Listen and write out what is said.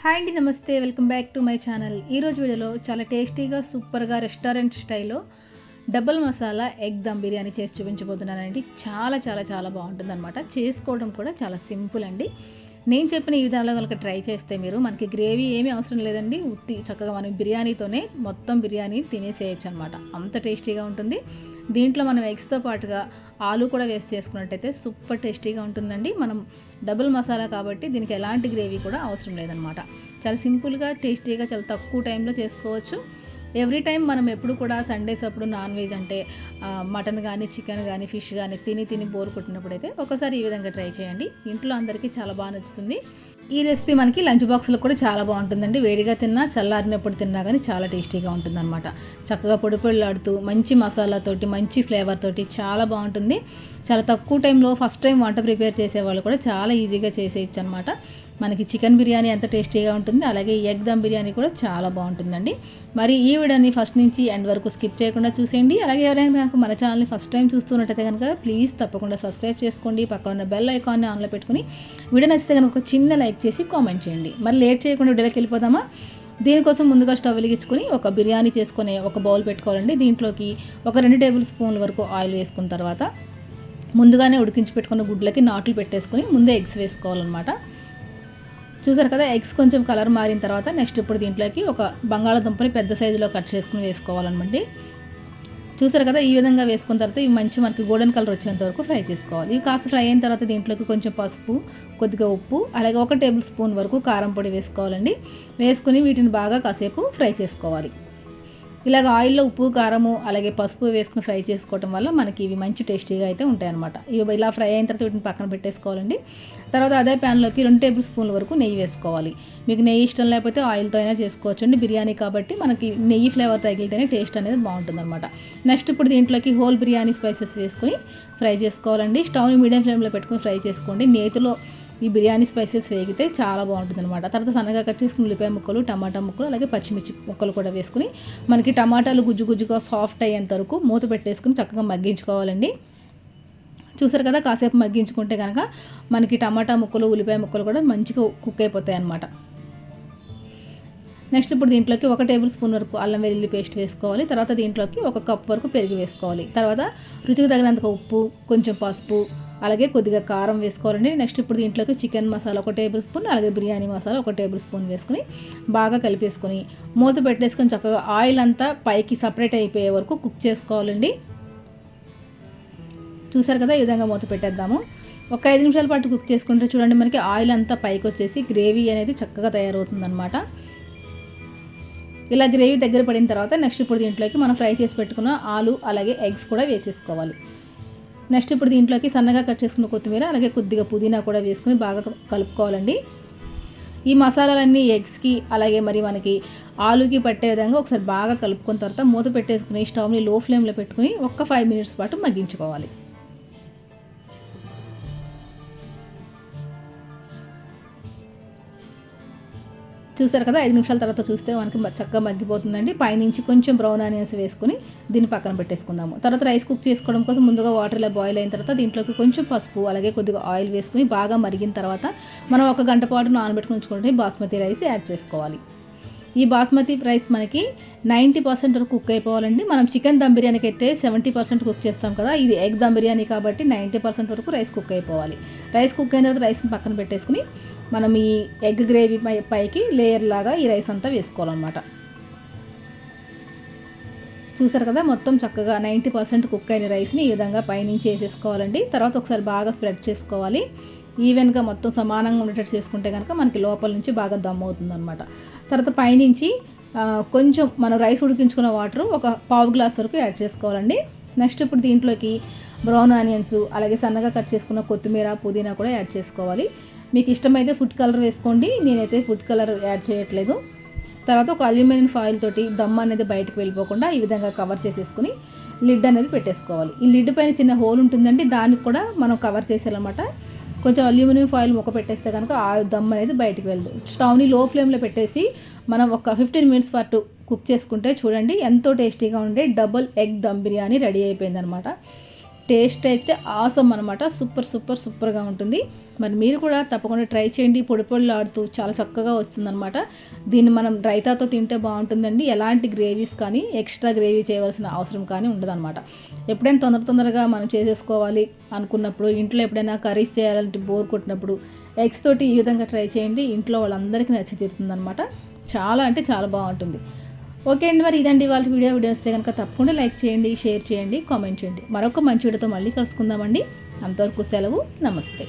Hi అండి, నమస్తే. Welcome back to my channel. ఈరోజు వీడియోలో చాలా టేస్టీగా సూపర్గా రెస్టారెంట్ స్టైల్లో డబుల్ మసాలా ఎగ్ దమ్ బిర్యానీ చేసి చూపించబోతున్నానండి. చాలా చాలా చాలా బాగుంటుంది అనమాట. చేసుకోవడం కూడా చాలా సింపుల్ అండి. నేను చెప్పిన ఈ విధానంలో కనుక ట్రై చేస్తే మనకి గ్రేవీ ఏమీ అవసరం లేదండి. ఉత్తి చక్కగా మనం బిర్యానీతోనే మొత్తం బిర్యానీ తినేసేయచ్చు అనమాట. అంత టేస్టీగా ఉంటుంది. దీంట్లో మనం ఎగ్స్తో పాటుగా ఆలు కూడా వేస్ట్ చేసుకున్నట్టయితే సూపర్ టేస్టీగా ఉంటుందండి. మనం డబుల్ మసాలా కాబట్టి దీనికి ఎలాంటి గ్రేవీ కూడా అవసరం లేదనమాట. చాలా సింపుల్గా టేస్టీగా చాలా తక్కువ టైంలో చేసుకోవచ్చు. ఎవ్రీ టైం మనం ఎప్పుడు కూడా సండేస్ అప్పుడు నాన్ వెజ్ అంటే మటన్ కానీ చికెన్ కానీ ఫిష్ కానీ తిని బోర్ కొట్టినప్పుడు అయితే ఒకసారి ఈ విధంగా ట్రై చేయండి. ఇంట్లో అందరికీ చాలా బాగా నచ్చుతుంది. ఈ రెసిపీ మనకి లంచ్ బాక్స్లో కూడా చాలా బాగుంటుందండి. వేడిగా తిన్నా చల్లారినప్పుడు తిన్నా కానీ చాలా టేస్టీగా ఉంటుందన్నమాట. చక్కగా పొడి పొడిలాడుతూ మంచి మసాలాతోటి మంచి ఫ్లేవర్ తోటి చాలా బాగుంటుంది. చాలా తక్కువ టైంలో ఫస్ట్ టైం వంట ప్రిపేర్ చేసేవాళ్ళు కూడా చాలా ఈజీగా చేసేయచ్చు అనమాట. మనకి చికెన్ బిర్యానీ ఎంత టేస్టీగా ఉంటుంది, అలాగే ఎగ్ దమ్ బిర్యానీ కూడా చాలా బాగుంటుందండి. మరి ఈ వీడియోని ఫస్ట్ నుంచి ఎండ్ వరకు స్కిప్ చేయకుండా చూసేయండి. అలాగే ఎవరైనా కనుక మన ఛానల్ని ఫస్ట్ టైం చూస్తున్నట్టయితే కనుక ప్లీజ్ తప్పకుండా సబ్స్క్రైబ్ చేసుకోండి. పక్కన ఉన్న బెల్ ఐకాన్ని ఆన్లో పెట్టుకుని వీడియో నచ్చితే కనుక ఒక చిన్న లైక్ చేసి కామెంట్ చేయండి. మరి లేట్ చేయకుండా వీడియోకి వెళ్ళిపోదామా? దీనికోసం ముందుగా స్టవ్ వెలిగించుకొని ఒక బిర్యానీ చేసుకునే ఒక బౌల్ పెట్టుకోవాలండి. దీంట్లోకి ఒక 2 టేబుల్ స్పూన్ల వరకు ఆయిల్ వేసుకున్న తర్వాత ముందుగానే ఉడికించి పెట్టుకున్న గుడ్లకి నాట్లు పెట్టేసుకొని ముందే ఎగ్స్ వేసుకోవాలన్నమాట. చూసారు కదా, ఎగ్స్ కొంచెం కలర్ మారిన తర్వాత నెక్స్ట్ ఇప్పుడు దీంట్లోకి ఒక బంగాళాదుంపని పెద్ద సైజులో కట్ చేసుకుని వేసుకోవాలన్నమాట. చూసారు కదా, ఈ విధంగా వేసుకున్న తర్వాత ఇవి మంచి మనకి గోల్డెన్ కలర్ వచ్చేంత వరకు ఫ్రై చేసుకోవాలి. ఇవి కాస్త ఫ్రై అయిన తర్వాత దీంట్లోకి కొంచెం పసుపు, కొద్దిగా ఉప్పు, అలాగే 1 టేబుల్ స్పూన్ వరకు కారం పొడి వేసుకోవాలండి. వేసుకుని వీటిని బాగా కాసేపు ఫ్రై చేసుకోవాలి. ఇలాగ ఆయిల్లో ఉప్పు, కారము, అలాగే పసుపు వేసుకుని ఫ్రై చేసుకోవడం వల్ల మనకి ఇవి మంచి టేస్టీగా అయితే ఉంటాయి అనమాట. ఇవి ఇలా ఫ్రై అయిన తర్వాత వీటిని పక్కన పెట్టేసుకోవాలండి. తర్వాత అదే ప్యాన్లోకి 2 టేబుల్ స్పూన్ల వరకు నెయ్యి వేసుకోవాలి. మీకు నెయ్యి ఇష్టం లేకపోతే ఆయిల్తో అయినా చేసుకోవచ్చు అండి. బిర్యానీ కాబట్టి మనకి నెయ్యి ఫ్లేవర్ తగిలితేనే టేస్ట్ అనేది బాగుంటుంది అనమాట. నెక్స్ట్ ఇప్పుడు దీంట్లోకి హోల్ బిర్యానీ స్పైసెస్ వేసుకుని ఫ్రై చేసుకోవాలండి. స్టవ్ని మీడియం ఫ్లేమ్లో పెట్టుకుని ఫ్రై చేసుకోండి. నేతిలో ఈ బిర్యానీ స్పైసెస్ వేగితే చాలా బాగుంటుంది అనమాట. తర్వాత సన్నగా కట్ చేసుకుని ఉల్లిపాయ ముక్కలు, టమాటా ముక్కలు, అలాగే పచ్చిమిర్చి ముక్కలు కూడా వేసుకుని మనకి టమాటాలు గుజ్జుగా సాఫ్ట్ అయ్యేంత వరకు మూత పెట్టేసుకుని చక్కగా మగ్గించుకోవాలండి. చూసారు కదా, కాసేపు మగ్గించుకుంటే కనుక మనకి టమాటా ముక్కలు, ఉల్లిపాయ ముక్కలు కూడా మంచిగా కుక్ అయిపోతాయి అన్నమాట. నెక్స్ట్ ఇప్పుడు దీంట్లోకి 1 టేబుల్ స్పూన్ వరకు అల్లం వెల్లుల్లి పేస్ట్ వేసుకోవాలి. తర్వాత దీంట్లోకి 1 కప్ వరకు పెరుగు వేసుకోవాలి. తర్వాత రుచికి తగినంత ఉప్పు, కొంచెం పసుపు, అలాగే కొద్దిగా కారం వేసుకోవాలండి. నెక్స్ట్ ఇప్పుడు దీంట్లోకి చికెన్ మసాలా 1 టేబుల్ స్పూన్, అలాగే బిర్యానీ మసాలా 1 టేబుల్ స్పూన్ వేసుకుని బాగా కలిపేసుకొని మూత పెట్టేసుకొని చక్కగా ఆయిల్ అంతా పైకి సపరేట్ అయిపోయే వరకు కుక్ చేసుకోవాలండి. చూసారు కదా, ఈ విధంగా మూత పెట్టేద్దాము. ఒక 5 నిమిషాల పాటు కుక్ చేసుకుంటే చూడండి మనకి ఆయిల్ అంతా పైకి వచ్చేసి గ్రేవీ అనేది చక్కగా తయారవుతుందన్నమాట. ఇలా గ్రేవీ దగ్గర పడిన తర్వాత నెక్స్ట్ ఇప్పుడు దీంట్లోకి మనం ఫ్రై చేసి పెట్టుకున్న ఆలు, అలాగే ఎగ్స్ కూడా వేసేసుకోవాలి. నెక్స్ట్ ఇప్పుడు దీంట్లోకి సన్నగా కట్ చేసుకున్న కొత్తిమీర, అలాగే కొద్దిగా పుదీనా కూడా వేసుకుని బాగా కలుపుకోవాలండి. ఈ మసాలాలన్నీ ఎగ్స్కి అలాగే మరి మనకి ఆలుకి పట్టే విధంగా ఒకసారి బాగా కలుపుకున్న తర్వాత మూత పెట్టేసుకుని స్టవ్ని లో ఫ్లేమ్లో పెట్టుకుని ఒక 5 మినిట్స్ పాటు మగ్గించుకోవాలి. చూసారు కదా, 5 నిమిషాల తర్వాత చూస్తే మనకి చక్కగా మగ్గిపోతుందండి. పైనుంచి కొంచెం బ్రౌన్ ఆనియన్స్ వేసుకుని దీన్ని పక్కన పెట్టేసుకుందాము. తర్వాత రైస్ కుక్ చేసుకోవడం కోసం ముందుగా వాటర్ ఇలా బాయిల్ అయిన తర్వాత దీంట్లోకి కొంచెం పసుపు, అలాగే కొద్దిగా ఆయిల్ వేసుకుని బాగా మరిగిన తర్వాత మనం 1 గంట పాటు నానబెట్టుకుని ఉంచుకుంటే బాస్మతి రైస్ యాడ్ చేసుకోవాలి. ఈ బాస్మతి రైస్ మనకి 90% వరకు కుక్ అయిపోవాలండి. మనం చికెన్ దమ్ బిర్యానీకి అయితే 70% కుక్ చేస్తాం కదా, ఇది ఎగ్ దమ్ బిర్యానీ కాబట్టి 90% వరకు రైస్ కుక్ అయిపోవాలి. రైస్ కుక్ అయిన తర్వాత రైస్ని పక్కన పెట్టేసుకుని మనం ఈ ఎగ్ గ్రేవీ పైకి లేయర్ లాగా ఈ రైస్ అంతా వేసుకోవాలన్నమాట. చూసారు కదా, మొత్తం చక్కగా 90% కుక్ అయిన రైస్ని ఈ విధంగా పైనుంచి వేసేసుకోవాలండి. తర్వాత ఒకసారి బాగా స్ప్రెడ్ చేసుకోవాలి. ఈవెన్గా మొత్తం సమానంగా ఉండేటట్టు చేసుకుంటే కనుక మనకి లోపల నుంచి బాగా దమ్ అవుతుంది అనమాట. తర్వాత పైనుంచి కొంచెం మనం రైస్ ఉడికించుకున్న వాటర్ ఒక 1/2 గ్లాస్ వరకు యాడ్ చేసుకోవాలండి. నెక్స్ట్ ఇప్పుడు దీంట్లోకి బ్రౌన్ ఆనియన్స్, అలాగే సన్నగా కట్ చేసుకున్న కొత్తిమీర, పుదీనా కూడా యాడ్ చేసుకోవాలి. మీకు ఇష్టమైతే ఫుడ్ కలర్ వేసుకోండి, నేనైతే ఫుడ్ కలర్ యాడ్ చేయట్లేదు. తర్వాత ఒక అల్యూమినియం ఫాయిల్ తోటి దమ్ అనేది బయటకు వెళ్ళిపోకుండా ఈ విధంగా కవర్ చేసేసుకుని లిడ్ అనేది పెట్టేసుకోవాలి. ఈ లిడ్ పైన చిన్న హోల్ ఉంటుందండి, దానికి కూడా మనం కవర్ చేసేయాలన్నమాట. కొంచెం అల్యూమినియం ఫాయిల్ ముక్క పెట్టేస్తే కనుక ఆ దమ్ అనేది బయటకు వెళ్ళదు. స్టవ్ని లో ఫ్లేమ్లో పెట్టేసి మనం ఒక 15 మినిట్స్ పాటు కుక్ చేసుకుంటే చూడండి ఎంతో టేస్టీగా ఉండే double egg dum biryani ready అయిపోయిందనమాట. టేస్ట్ అయితే ఆసమ్ అనమాట. సూపర్గా ఉంటుంది. మరి మీరు కూడా తప్పకుండా ట్రై చేయండి. పొడి పొడిలాడుతూ చాలా చక్కగా వస్తుందన్నమాట. దీన్ని మనం రైతాతో తింటే బాగుంటుందండి. ఎలాంటి గ్రేవీస్ కానీ ఎక్స్ట్రా గ్రేవీ చేయవలసిన అవసరం కానీ ఉండదన్నమాట. ఎప్పుడైనా తొందరగా మనం చేసేసుకోవాలి అనుకున్నప్పుడు, ఇంట్లో ఎప్పుడైనా కర్రీస్ చేయాలంటే బోర్ కొట్టినప్పుడు ఎగ్స్ తోటి ఈ విధంగా ట్రై చేయండి. ఇంట్లో వాళ్ళందరికీ నచ్చి తీరుతుందన్నమాట. చాలా అంటే చాలా బాగుంటుంది. ఓకే అండి, మరి ఇదండి వాళ్ళ వీడియో వస్తే కనుక తప్పకుండా లైక్ చేయండి, షేర్ చేయండి, కామెంట్ చేయండి. మరొక మంచి వీడియోతో మళ్ళీ కలుసుకుందామండి. అంతవరకు సెలవు. నమస్తే.